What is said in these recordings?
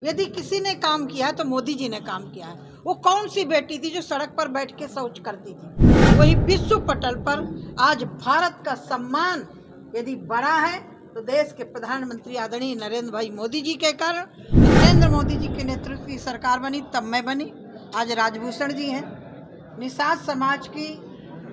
यदि किसी ने काम किया है तो मोदी जी ने काम किया है। वो कौन सी बेटी थी जो सड़क पर बैठ के शौच करती थी? वही विश्व पटल पर आज भारत का सम्मान यदि बढ़ा है तो देश के प्रधानमंत्री आदरणीय नरेंद्र भाई मोदी जी के कारण, नरेंद्र मोदी जी के नेतृत्व की सरकार बनी तब मैं बनी। आज राजभूषण जी हैं। निषाद समाज की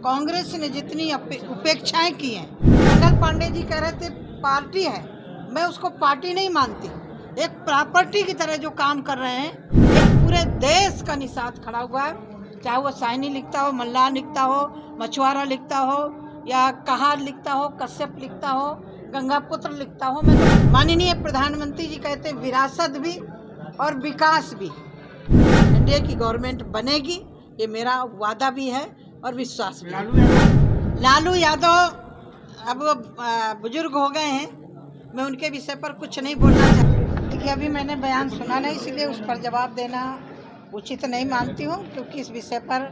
कांग्रेस ने जितनी उपेक्षाएं की हैं, मंगल पांडे जी कह रहे थे पार्टी है, मैं उसको पार्टी नहीं मानती। एक प्रॉपर्टी की तरह जो काम कर रहे हैं, एक पूरे देश का निषाद खड़ा हुआ है। चाहे वो साइनी लिखता हो, मल्लाह लिखता हो, मछुआरा लिखता हो, या कहार लिखता हो, कश्यप लिखता हो, गंगापुत्र लिखता हो। मैं तो माननीय प्रधानमंत्री जी कहते विरासत भी और विकास भी इंडिया की गवर्नमेंट बनेगी, ये मेरा वादा भी है और विश्वास भी। लालू यादव अब बुजुर्ग हो गए हैं, मैं उनके विषय पर कुछ नहीं बोलना चाहती। देखिए, अभी मैंने बयान सुना नहीं, इसलिए उस पर जवाब देना उचित नहीं मानती हूँ, क्योंकि इस विषय पर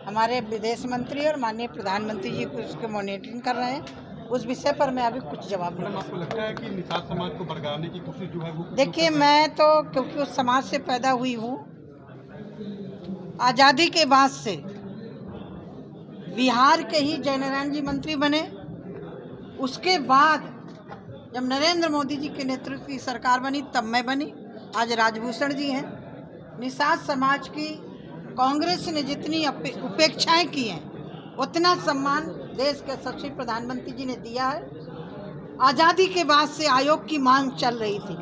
हमारे विदेश मंत्री और माननीय प्रधानमंत्री जी उसके मॉनिटरिंग कर रहे हैं। उस विषय पर मैं अभी कुछ जवाब नहीं। आपको लगता है कि निषाद समाज को भड़काने की कोशिश जो है वो? देखिए, मैं तो क्योंकि उस समाज से पैदा हुई हूँ, आज़ादी के बाद से बिहार के ही जयनारायण जी मंत्री बने। उसके बाद जब नरेंद्र मोदी जी के नेतृत्व की सरकार बनी तब मैं बनी। आज राजभूषण जी हैं। निषाद समाज की कांग्रेस ने जितनी उपेक्षाएं की हैं, उतना सम्मान देश के यशस्वी प्रधानमंत्री जी ने दिया है। आज़ादी के बाद से आयोग की मांग चल रही थी,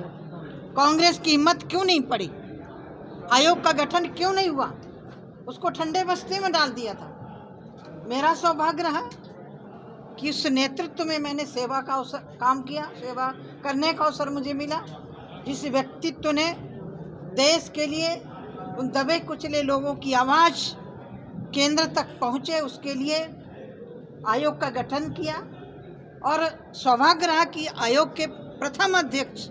कांग्रेस की हिम्मत क्यों नहीं पड़ी? आयोग का गठन क्यों नहीं हुआ? उसको ठंडे बस्ते में डाल दिया था। मेरा सौभाग्य रहा कि उस नेतृत्व में मैंने सेवा का अवसर काम किया, सेवा करने का अवसर मुझे मिला। जिस व्यक्तित्व ने देश के लिए उन दबे कुचले लोगों की आवाज़ केंद्र तक पहुँचे, उसके लिए आयोग का गठन किया। और सौभाग्य रहा कि आयोग के प्रथम अध्यक्ष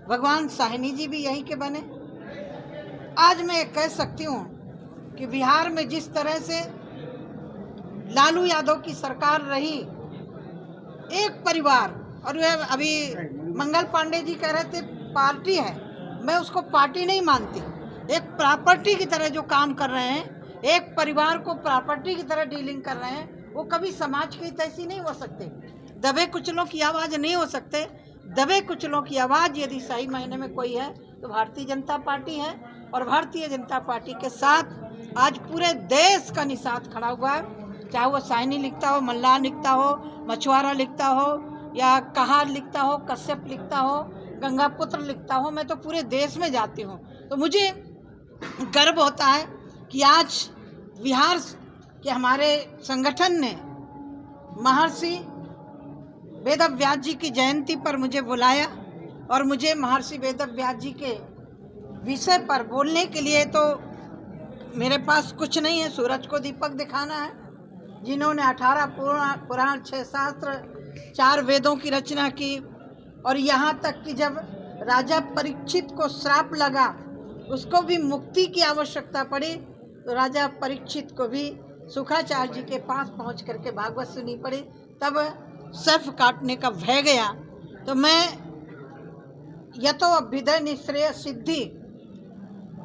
भगवान साहनी जी भी यहीं के बने। आज मैं कह सकती हूँ कि बिहार में जिस तरह से लालू यादव की सरकार रही, एक परिवार, और वह अभी मंगल पांडे जी कह रहे थे पार्टी है, मैं उसको पार्टी नहीं मानती। एक प्रॉपर्टी की तरह जो काम कर रहे हैं, एक परिवार को प्रॉपर्टी की तरह डीलिंग कर रहे हैं, वो कभी समाज की तैसी नहीं हो सकते। दबे कुचलों की आवाज़ नहीं हो सकते। दबे कुचलों की आवाज़ यदि सही मायने में कोई है तो भारतीय जनता पार्टी है। और भारतीय जनता पार्टी के साथ आज पूरे देश का निषाद खड़ा हुआ है। चाहे वो साइनी लिखता हो, मल्लाह लिखता हो, मछुआरा लिखता हो, या कहार लिखता हो, कश्यप लिखता हो, गंगापुत्र लिखता हो, मैं तो पूरे देश में जाती हूँ। तो मुझे गर्व होता है कि आज बिहार के हमारे संगठन ने महर्षि वेदव्यास जी की जयंती पर मुझे बुलाया, और मुझे महर्षि वेदव्यास जी के विषय पर बोलने के लिए तो मेरे पास कुछ नहीं है, सूरज को दीपक दिखाना है। जिन्होंने 18 पुराण, 6 शास्त्र, 4 वेदों की रचना की, और यहाँ तक कि जब राजा परीक्षित को श्राप लगा, उसको भी मुक्ति की आवश्यकता पड़ी, तो राजा परीक्षित को भी सुखाचार्य जी के पास पहुँच करके भागवत सुनी पड़ी, तब सर्फ काटने का भय गया। तो मैं यतो अभ्युदय निश्रेय सिद्धि,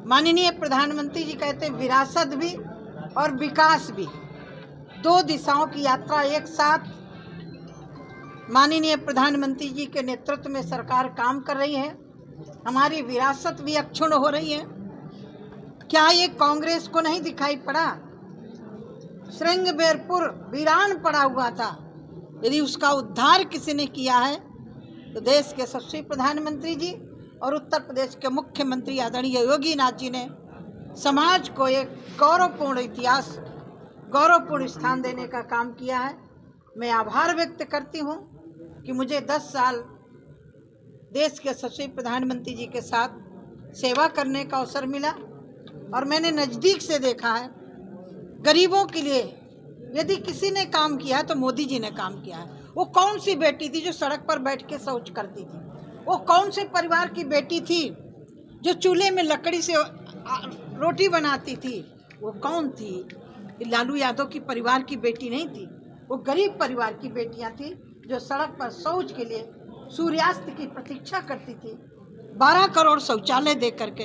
माननीय प्रधानमंत्री जी कहते विरासत भी और विकास भी, 2 दिशाओं की यात्रा एक साथ माननीय प्रधानमंत्री जी के नेतृत्व में सरकार काम कर रही है। हमारी विरासत भी अक्षुण्ण हो रही है। क्या ये कांग्रेस को नहीं दिखाई पड़ा? श्रृंगबेरपुर वीरान पड़ा हुआ था, यदि उसका उद्धार किसी ने किया है तो देश के यशस्वी प्रधानमंत्री जी और उत्तर प्रदेश के मुख्यमंत्री आदरणीय योगी नाथ जी ने समाज को एक गौरवपूर्ण इतिहास, गौरवपूर्ण स्थान देने का काम किया है। मैं आभार व्यक्त करती हूँ कि मुझे 10 साल देश के यशस्वी प्रधानमंत्री जी के साथ सेवा करने का अवसर मिला, और मैंने नज़दीक से देखा है गरीबों के लिए यदि किसी ने काम किया है तो मोदी जी ने काम किया है। वो कौन सी बेटी थी जो सड़क पर बैठ के शौच करती थी? वो कौन से परिवार की बेटी थी जो चूल्हे में लकड़ी से रोटी बनाती थी? वो कौन थी? लालू यादव की परिवार की बेटी नहीं थी, वो गरीब परिवार की बेटियां थी जो सड़क पर शौच के लिए सूर्यास्त की प्रतीक्षा करती थी। 12 करोड़ शौचालय दे करके,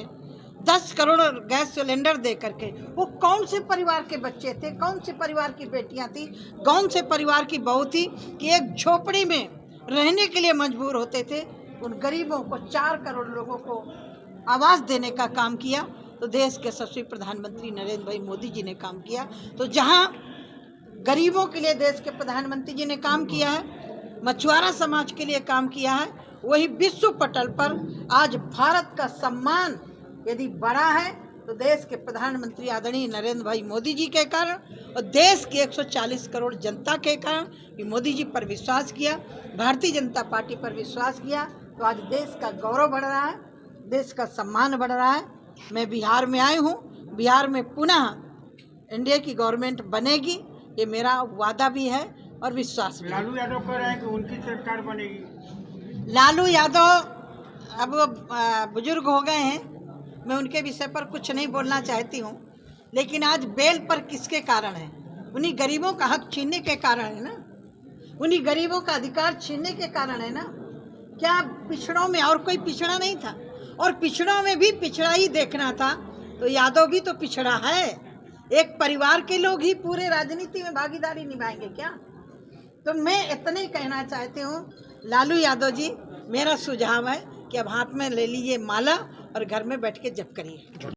10 करोड़ गैस सिलेंडर दे करके, वो कौन से परिवार के बच्चे थे, कौन से परिवार की बेटियां थी, कौन से परिवार की बहू थी कि एक झोपड़ी में रहने के लिए मजबूर होते थे। उन गरीबों को, 4 करोड़ लोगों को आवास देने का काम किया तो देश के यशस्वी प्रधानमंत्री नरेंद्र भाई मोदी जी ने काम किया। तो जहां गरीबों के लिए देश के प्रधानमंत्री जी ने काम किया है, मछुआरा समाज के लिए काम किया है, वही विश्व पटल पर आज भारत का सम्मान यदि बढ़ा है तो देश के प्रधानमंत्री आदरणीय नरेंद्र भाई मोदी जी के कारण और देश की 140 करोड़ जनता के कारण कि मोदी जी पर विश्वास किया, भारतीय जनता पार्टी पर विश्वास किया, तो आज देश का गौरव बढ़ रहा है, देश का सम्मान बढ़ रहा है। मैं बिहार में आई हूँ, बिहार में पुनः एनडीए की गवर्नमेंट बनेगी, ये मेरा वादा भी है और विश्वास भी। लालू यादव कह रहे हैं कि उनकी सरकार बनेगी। लालू यादव अब बुजुर्ग हो गए हैं, मैं उनके विषय पर कुछ नहीं बोलना चाहती हूँ, लेकिन आज बेल पर किसके कारण है? उन्हीं गरीबों का हक छीनने के कारण है ना, उन्हीं गरीबों का अधिकार छीनने के कारण है ना। क्या पिछड़ों में और कोई पिछड़ा नहीं था? और पिछड़ों में भी पिछड़ा ही देखना था, तो यादव भी तो पिछड़ा है। एक परिवार के लोग ही पूरे राजनीति में भागीदारी निभाएंगे क्या? तो मैं इतने ही कहना चाहती हूँ, लालू यादव जी, मेरा सुझाव है कि अब हाथ में ले लीजिए माला और घर में बैठ के जप करिए।